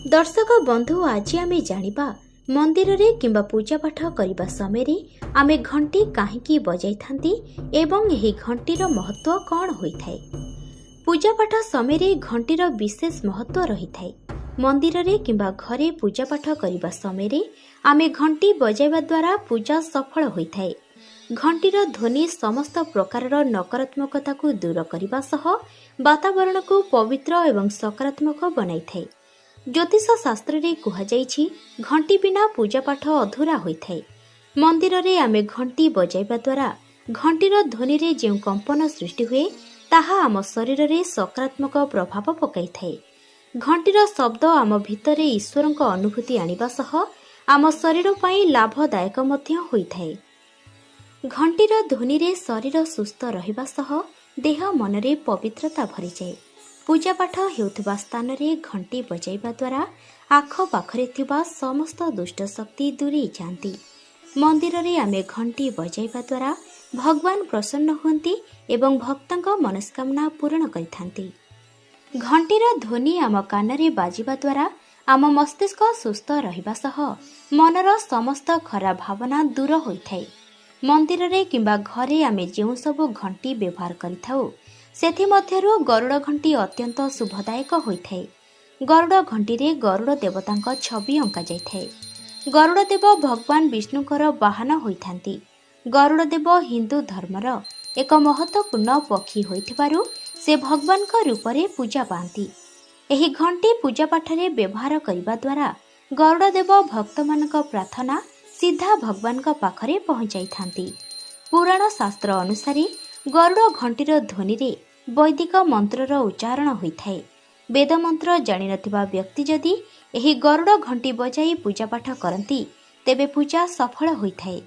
दर्शक बंधु आज आमे जानिबा मंदिर रे किंबा पूजा पाठ करने समय आमे घंटी काहिंकी बजाई थांती एवं एही घंटीर महत्व कौन होइथाय। पूजा पाठ समय घंटीर विशेष महत्व रही थाए। मंदिर रे किंबा घरे पूजा पाठ करने समय आमे घंटी बजाइबा द्वारा पूजा सफल होइथाय। घंटीर ध्वनि समस्त प्रकार नकारात्मकता को दूर करने सह वातावरण को पवित्र एवं सकारात्मक बनाई थाए। ज्योतिष शास्त्र रे कुहाଯାଇଛି घंटी बिना पूजा पाठ अधूरा होइथाय। मंदिर रे आमे घंटी बजाइबा द्वारा घंटीर ध्वनि रे जे कंपन सृष्टि हुए ताहा आम शरीर रे सकारात्मक प्रभाव पकाइथाय। घंटीर शब्द आम भितरे ईश्वरଙ୍କ अनुभूति आनिबा सह आम शरीर पई लाभदायक मध्य होइथाय। घंटीर ध्वनि रे शरीर सुस्थ रहिबा सह देह मन रे पवित्रता भरि जाए। पूजा पाठ हेउथिबा स्थान रे घंटी बजाइबा द्वारा आख पाखरे थिबा समस्त दुष्ट शक्ति दूरी जाती। मंदिर रे आमे घंटी बजाइबा द्वारा भगवान प्रसन्न हुंती एवं भक्तଙ୍କ मनस्कामना पूर्ण करिथांती। घंटीर ध्वनि आम कान रे बाजिबा द्वारा आम मस्तिष्क सुस्थ रहिबा सह मनर समस्त खराब भावना दूर होइथाय। मंदिर रे किंबा घरे आमे जेउ सब घंटी व्यवहार करिथाउ सेथि मध्यरु गरुड़ घंटी अत्यंत शुभदायक होइथाय। गरुड़ घंटी रे गरुड़ देवतांक छवि अंका जाइथाय। गरुड़ देव भगवान विष्णुकर वाहन होइथांती। गरुड़ देव हिंदू धर्मर एक महत्वपूर्ण पक्षी होइथिबारु से भगवानक रूपरे पूजा पाती। एही घंटी पूजा पाठ रे व्यवहार करिबा द्वारा गरुड़ देव भक्तमानक प्रार्थना सीधा भगवानक पाखरे पहुंचाई थांती। पुराण शास्त्र अनुसार गरुड़ घंटीर ध्वनि रे वैदिक मंत्रर उच्चारण होइथाय। वेद मंत्र जानि नथिबा व्यक्ति जदि एही गरुड़ घंटी बजाई पूजा पाठ करती तेबे पूजा सफल होइथाय।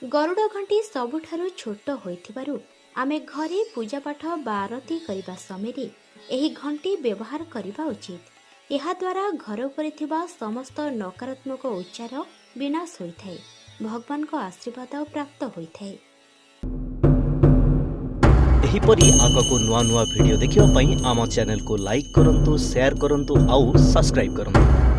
गरुड़ घंटी सबुठारु छोट होइथिबारु आमे घरे पूजा पाठ बा आरती करिबा समय एही घंटी व्यवहार करिबा उचित। एहा द्वारा घर उपरे थिबा समस्त नकारात्मक उच्चार विनाश होइथाय। भगवान को आशीर्वाद प्राप्त होइथाय। एहीपरि आगको नुआ नुआ भिडियो देखिवा पई आम चैनल को लाइक करंतु, शेयर करंतु आउ सब्सक्राइब करंतु।